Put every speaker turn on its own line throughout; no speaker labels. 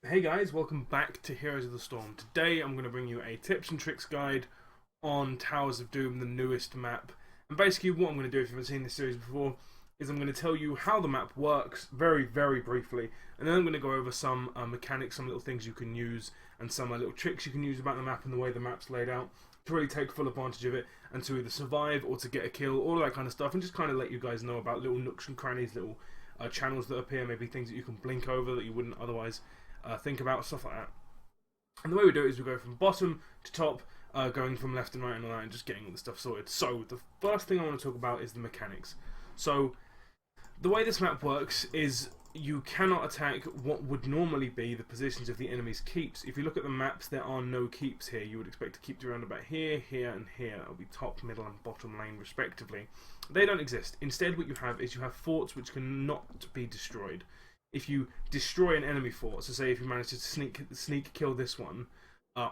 Hey guys, welcome back to Heroes of the Storm. Today I'm going to bring you a tips and tricks guide on Towers of Doom, the newest map. And basically what I'm going to do, if you haven't seen this series before, is I'm going to tell you how the map works very, very briefly. And then I'm going to go over some mechanics, some little things you can use, and some little tricks you can use about the map and the way the map's laid out to really take full advantage of it and to either survive or to get a kill, all that kind of stuff, and just kind of let you guys know about little nooks and crannies, little channels that appear, maybe things that you can blink over that you wouldn't otherwise think about, stuff like that. And the way we do it is we go from bottom to top, going from left and right and all that, and just getting all the stuff sorted. So the first thing I want to talk about is the mechanics. So the way this map works is you cannot attack what would normally be the positions of the enemy's keeps. If you look at the maps, there are no keeps here. You would expect to keep around about here, here, and here. That will be top, middle, and bottom lane, respectively. They don't exist. Instead, what you have is you have forts which cannot be destroyed. If you destroy an enemy fort, so say if you manage to sneak kill this one,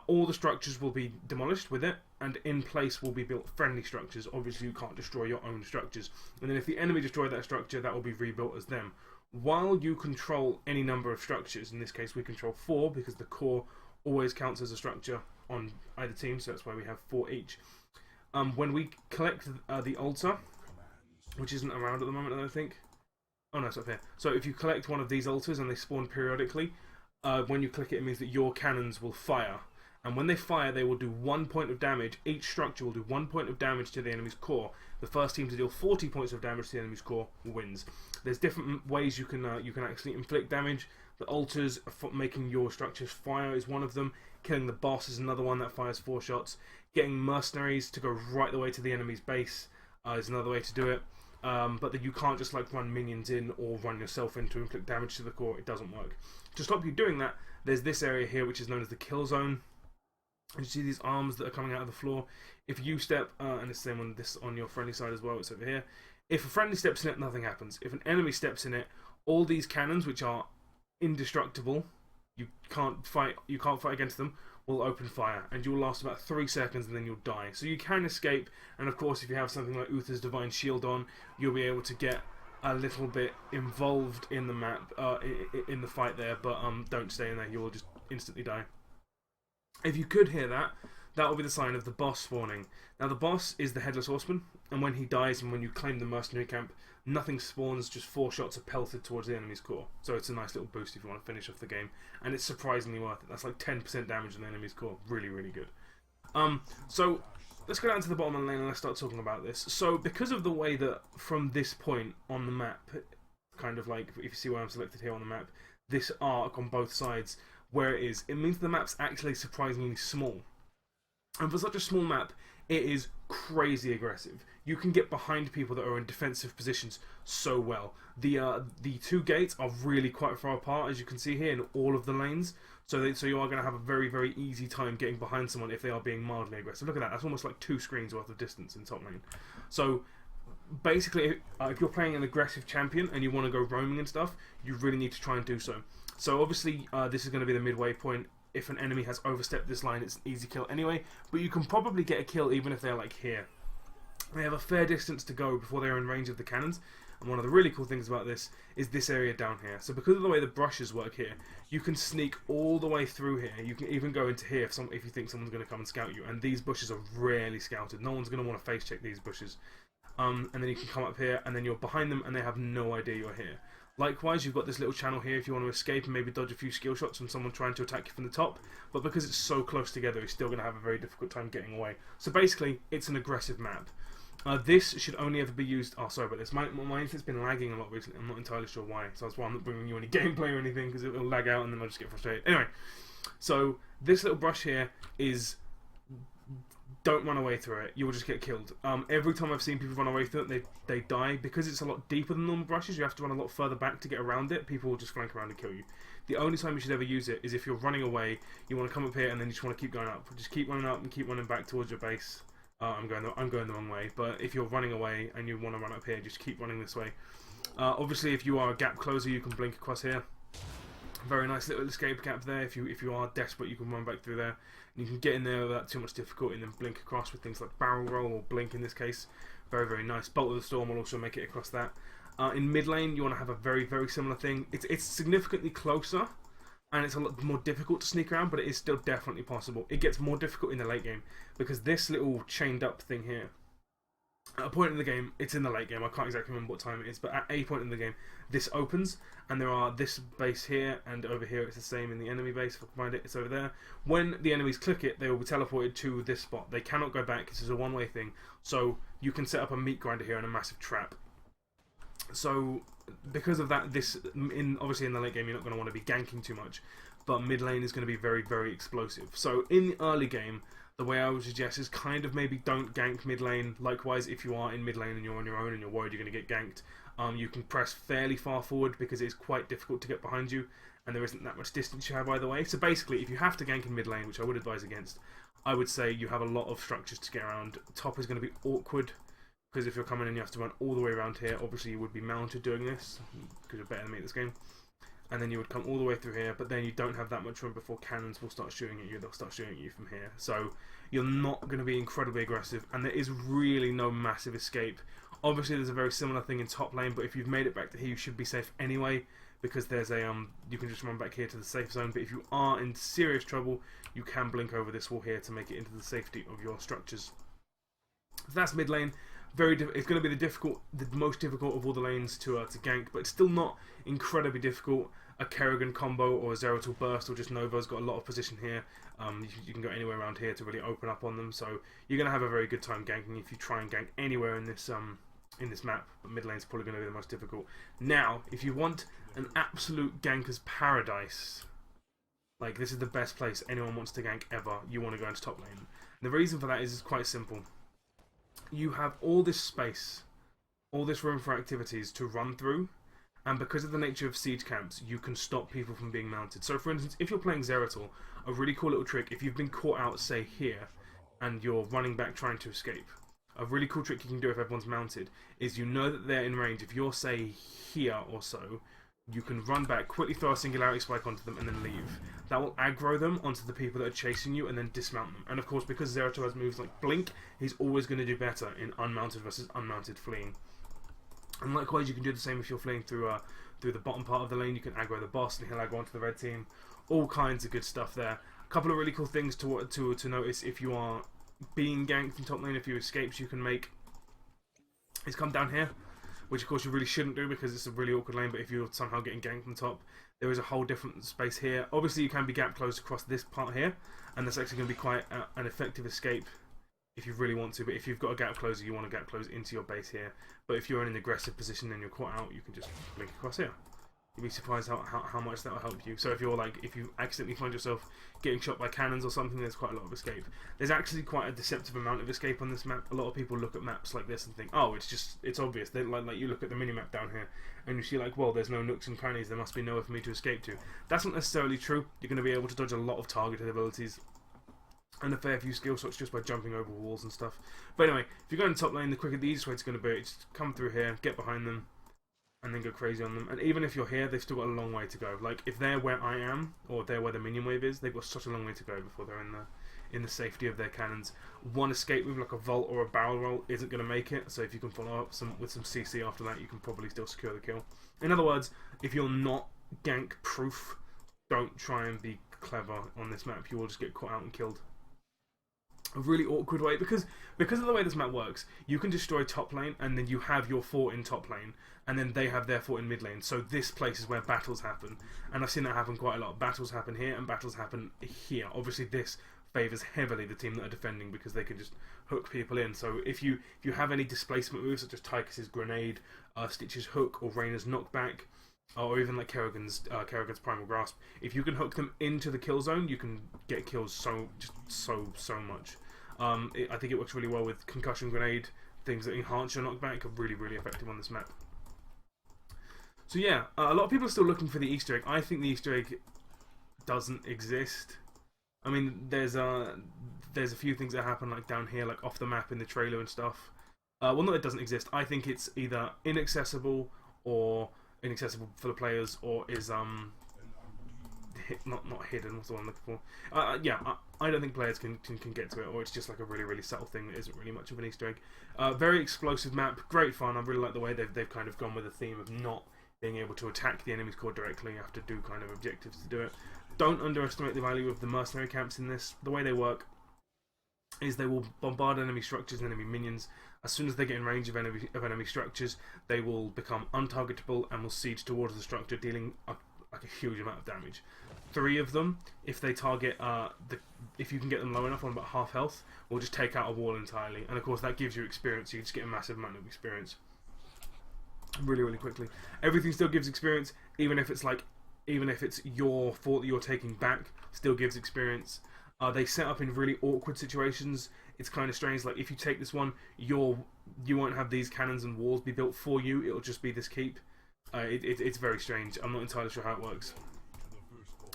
all the structures will be demolished with it, and in place will be built friendly structures. Obviously, you can't destroy your own structures. And then if the enemy destroy that structure, that will be rebuilt as them. While you control any number of structures, in this case we control 4 because the core always counts as a structure on either team, so that's why we have 4 each. When we collect the altar, which isn't around at the moment, I don't think. Oh no, it's up here. So if you collect one of these altars and they spawn periodically, when you click it, it means that your cannons will fire. And when they fire, they will do 1 point of damage. Each structure will do 1 point of damage to the enemy's core. The first team to deal 40 points of damage to the enemy's core wins. There's different ways you can actually inflict damage. The altars making your structures fire is one of them. Killing the boss is another one that fires 4 shots. Getting mercenaries to go right the way to the enemy's base is another way to do it. But that you can't just like run minions in or run yourself in to inflict damage to the core. It doesn't work. To stop you doing that, there's this area here which is known as the kill zone. And you see these arms that are coming out of the floor. If you step, and it's the same on this on your friendly side as well, it's over here. If a friendly steps in it, nothing happens. If an enemy steps in it, all these cannons, which are indestructible, you can't fight against them, will open fire, and you'll last about 3 seconds and then you'll die. So you can escape, and of course if you have something like Uther's Divine Shield on, you'll be able to get a little bit involved in the map, in the fight there, but don't stay in there, you will just instantly die. If you could hear that, that will be the sign of the boss spawning. Now the boss is the Headless Horseman, and when he dies and when you claim the mercenary camp, nothing spawns, just 4 shots are pelted towards the enemy's core. So it's a nice little boost if you want to finish off the game, and it's surprisingly worth it. That's like 10% damage on the enemy's core. Really, really good. So let's go down to the bottom of the lane and let's start talking about this. So because of the way that from this point on the map, kind of like if you see where I'm selected here on the map, this arc on both sides where it is, it means the map's actually surprisingly small. And for such a small map, it is crazy aggressive. You can get behind people that are in defensive positions so well. The 2 gates are really quite far apart, as you can see here, in all of the lanes. So you are going to have a very, very easy time getting behind someone if they are being mildly aggressive. Look at that. That's almost like 2 screens worth of distance in top lane. So basically, if you're playing an aggressive champion and you want to go roaming and stuff, you really need to try and do so. So obviously, this is going to be the midway point. If an enemy has overstepped this line, it's an easy kill anyway, but you can probably get a kill even if they're like here. They have a fair distance to go before they're in range of the cannons, and one of the really cool things about this is this area down here. So because of the way the brushes work here, you can sneak all the way through here. You can even go into here if you think someone's going to come and scout you, and these bushes are rarely scouted. No one's going to want to face check these bushes. And then you can come up here, and then you're behind them, and they have no idea you're here. Likewise, you've got this little channel here if you want to escape and maybe dodge a few skill shots from someone trying to attack you from the top, but because it's so close together, you're still going to have a very difficult time getting away. So basically, it's an aggressive map. This should only ever be used... Oh, sorry about this. My internet's been lagging a lot recently. I'm not entirely sure why, so that's why I'm not bringing you any gameplay or anything, because it'll lag out and then I'll just get frustrated. Anyway, so this little brush here is... Don't run away through it. You will just get killed. Every time I've seen people run away through it, they die. Because it's a lot deeper than normal brushes, you have to run a lot further back to get around it. People will just flank around and kill you. The only time you should ever use it is if you're running away, you want to come up here and then you just want to keep going up. Just keep running up and keep running back towards your base. I'm going the wrong way. But if you're running away and you want to run up here, just keep running this way. Obviously, if you are a gap closer, you can blink across here. Very nice little escape gap there. If you are desperate, you can run back through there. And you can get in there without too much difficulty and then blink across with things like barrel roll or blink in this case. Very, very nice. Bolt of the Storm will also make it across that. In mid lane, you want to have a very, very similar thing. It's significantly closer, and it's a lot more difficult to sneak around, but it is still definitely possible. It gets more difficult in the late game because this little chained up thing here, at a point in the game, it's in the late game, I can't exactly remember what time it is, but at a point in the game, this opens, and there are this base here, and over here it's the same in the enemy base. If I can find it, it's over there. When the enemies click it, they will be teleported to this spot. They cannot go back, this is a one-way thing, so you can set up a meat grinder here and a massive trap. So, because of that, obviously in the late game you're not going to want to be ganking too much, but mid lane is going to be very, very explosive. So in the early game, the way I would suggest is kind of maybe don't gank mid lane. Likewise, if you are in mid lane and you're on your own and you're worried you're going to get ganked, you can press fairly far forward because it's quite difficult to get behind you, and there isn't that much distance you have either way. So basically, if you have to gank in mid lane, which I would advise against, I would say you have a lot of structures to get around. Top is going to be awkward, because if you're coming in you have to run all the way around here. Obviously you would be mounted doing this, because you're better than me at this game. And then you would come all the way through here, but then you don't have that much room before cannons will start shooting at you. They'll start shooting at you from here. So you're not going to be incredibly aggressive, and there is really no massive escape. Obviously there's a very similar thing in top lane, but if you've made it back to here you should be safe anyway, because there's a you can just run back here to the safe zone. But if you are in serious trouble, you can blink over this wall here to make it into the safety of your structures. So that's mid lane. It's going to be the most difficult of all the lanes to gank, but it's still not incredibly difficult. A Kerrigan combo or a Zeratul burst or just Nova's got a lot of position here. You can go anywhere around here to really open up on them, so you're going to have a very good time ganking if you try and gank anywhere in this map. But mid lane's probably going to be the most difficult. Now, if you want an absolute ganker's paradise, like this is the best place anyone wants to gank ever, you want to go into top lane. And the reason for that is quite simple. You have all this space, all this room for activities to run through, and because of the nature of siege camps, you can stop people from being mounted. So for instance, if you're playing Zeratul, a really cool little trick, if you've been caught out, say here, and you're running back trying to escape, a really cool trick you can do if everyone's mounted is you know that they're in range. If you're, say, here or so, you can run back, quickly throw a singularity spike onto them, and then leave. That will aggro them onto the people that are chasing you, and then dismount them. And of course, because Zeratul has moves like Blink, he's always going to do better in unmounted versus unmounted fleeing. And likewise, you can do the same if you're fleeing through the bottom part of the lane. You can aggro the boss, and he'll aggro onto the red team. All kinds of good stuff there. A couple of really cool things to notice if you are being ganked in top lane. A few escapes you can make is come down here, which of course you really shouldn't do because it's a really awkward lane, but if you're somehow getting ganked from top, there is a whole different space here. Obviously you can be gap closed across this part here, and that's actually going to be quite an effective escape if you really want to, but if you've got a gap closer, you want to gap close into your base here. But if you're in an aggressive position and you're caught out, you can just blink across here. You'd be surprised how much that will help you. So if you accidentally find yourself getting shot by cannons or something, there's quite a lot of escape. There's actually quite a deceptive amount of escape on this map. A lot of people look at maps like this and think, oh, it's obvious. They, like you look at the minimap down here and you see like, well, there's no nooks and crannies, there must be nowhere for me to escape to. That's not necessarily true. You're going to be able to dodge a lot of targeted abilities and a fair few skill shots just by jumping over walls and stuff. But anyway, if you're going top lane, the easiest way it's going to be is just come through here, get behind them, and then go crazy on them. And even if you're here, they've still got a long way to go. Like if they're where I am, or they're where the minion wave is, they've got such a long way to go before they're in the safety of their cannons. One escape move like a vault or a barrel roll isn't going to make it. So if you can follow up with some CC after that, you can probably still secure the kill. In other words, if you're not gank proof, don't try and be clever on this map. You will just get caught out and killed. A really awkward way, because of the way this map works, you can destroy top lane and then you have your fort in top lane and then they have their fort in mid lane. So this place is where battles happen, and I've seen that happen quite a lot. Battles happen here and battles happen here. Obviously this favours heavily the team that are defending because they can just hook people in. So if you have any displacement moves such as Tychus's grenade, Stitch's hook, or Reyna's knockback, or even like Kerrigan's primal grasp, if you can hook them into the kill zone, you can get kills so much. I think it works really well with concussion grenade. Things that enhance your knockback are really effective on this map. So yeah, a lot of people are still looking for the Easter egg. I think the Easter egg doesn't exist. I mean, there's a few things that happen like down here, like off the map in the trailer and stuff. Well, no, it doesn't exist. I think it's either inaccessible or inaccessible for the players, or is not hidden. What's the one I'm looking for? Yeah, I don't think players can get to it, or it's just like a really subtle thing that isn't really much of an Easter egg. Very explosive map, great fun. I really like the way they've kind of gone with the theme of not being able to attack the enemy's core directly. You have to do kind of objectives to do it. Don't underestimate the value of the mercenary camps in this. The way they work is they will bombard enemy structures and enemy minions. As soon as they get in range of enemy structures, they will become untargetable and will siege towards the structure, dealing like a huge amount of damage. 3 of them, if they target if you can get them low enough on about half health, will just take out a wall entirely. And of course that gives you experience. You just get a massive amount of experience really quickly. Everything still gives experience, even if it's your fort that you're taking back, still gives experience. They set up in really awkward situations. It's kind of strange. Like if you take this one, you won't have these cannons and walls be built for you. It'll just be this keep. It's very strange. I'm not entirely sure how it works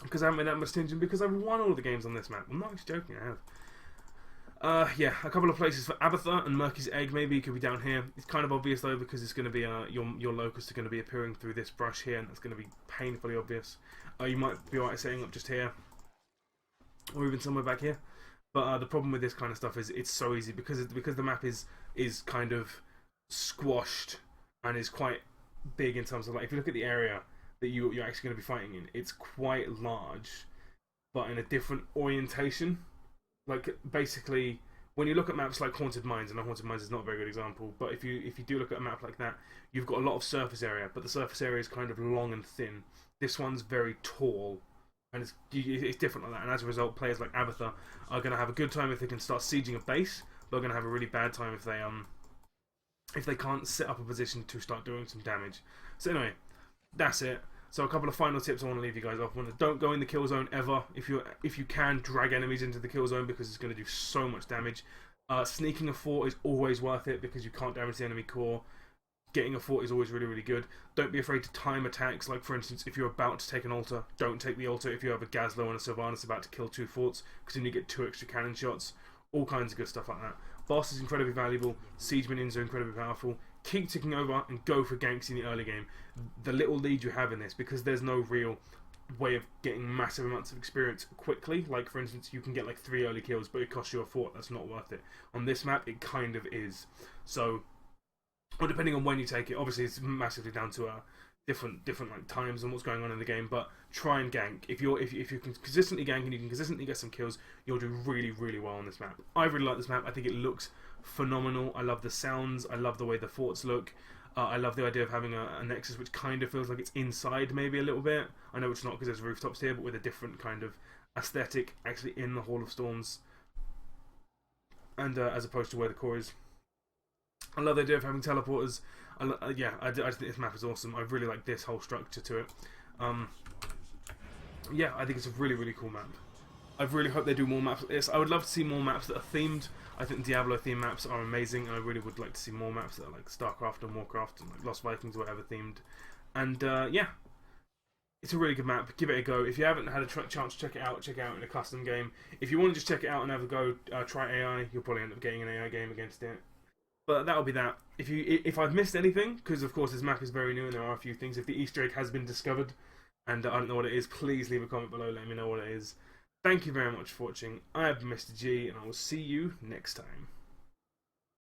because I haven't made that much attention because I've won all the games on this map. I'm not actually joking. I have. Yeah, a couple of places for Abatha and Murky's Egg maybe could be down here. It's kind of obvious though because it's going to be your locusts are going to be appearing through this brush here, and that's going to be painfully obvious. You might be alright setting up just here, or even somewhere back here. But the problem with this kind of stuff is it's so easy because the map is kind of squashed and is quite big in terms of, like, if you look at the area that you're actually going to be fighting in, it's quite large, but in a different orientation. Like basically, when you look at maps like Haunted Mines, and Haunted Mines is not a very good example, but if you do look at a map like that, you've got a lot of surface area, but the surface area is kind of long and thin. This one's very tall. And it's different like that, and as a result, players like Abatha are going to have a good time if they can start sieging a base, but are going to have a really bad time if they can't set up a position to start doing some damage. So anyway, that's it. So a couple of final tips I want to leave you guys off. Don't go in the kill zone ever. If you can, drag enemies into the kill zone because it's going to do so much damage. Sneaking a fort is always worth it because you can't damage the enemy core. Getting a fort is always really good. Don't be afraid to time attacks. Like for instance, if you're about to take an altar, don't take the altar if you have a Gazlo and a Sylvanas about to kill 2 forts, because then you get 2 extra cannon shots. All kinds of good stuff like that. Boss is incredibly valuable. Siege minions are incredibly powerful. Keep ticking over and go for ganks in the early game. The little lead you have in this, because there's no real way of getting massive amounts of experience quickly. Like for instance, you can get like 3 early kills, but it costs you a fort. That's not worth it. On this map, it kind of is. So, or depending on when you take it, obviously it's massively down to different like times and what's going on in the game. But try and gank. If you can consistently gank and you can consistently get some kills, you'll do really well on this map. I really like this map. I think it looks phenomenal. I love the sounds. I love the way the forts look. I love the idea of having a nexus which kind of feels like it's inside maybe a little bit. I know it's not because there's rooftops here, but with a different kind of aesthetic actually in the Hall of Storms, and as opposed to where the core is. I love the idea of having teleporters. I just think this map is awesome. I really like this whole structure to it. Yeah, I think it's a really cool map. I really hope they do more maps like this. I would love to see more maps that are themed. I think Diablo themed maps are amazing, and I really would like to see more maps that are like StarCraft and Warcraft and like Lost Vikings or whatever themed. And yeah, it's a really good map. Give it a go. If you haven't had a chance to check it out in a custom game. If you want to just check it out and have a go, try AI. You'll probably end up getting an AI game against it. But that'll be that. If I've missed anything, because of course this map is very new and there are a few things. If the Easter egg has been discovered and I don't know what it is, please leave a comment below. Let me know what it is. Thank you very much for watching. I have been Mr. G, and I will see you next time.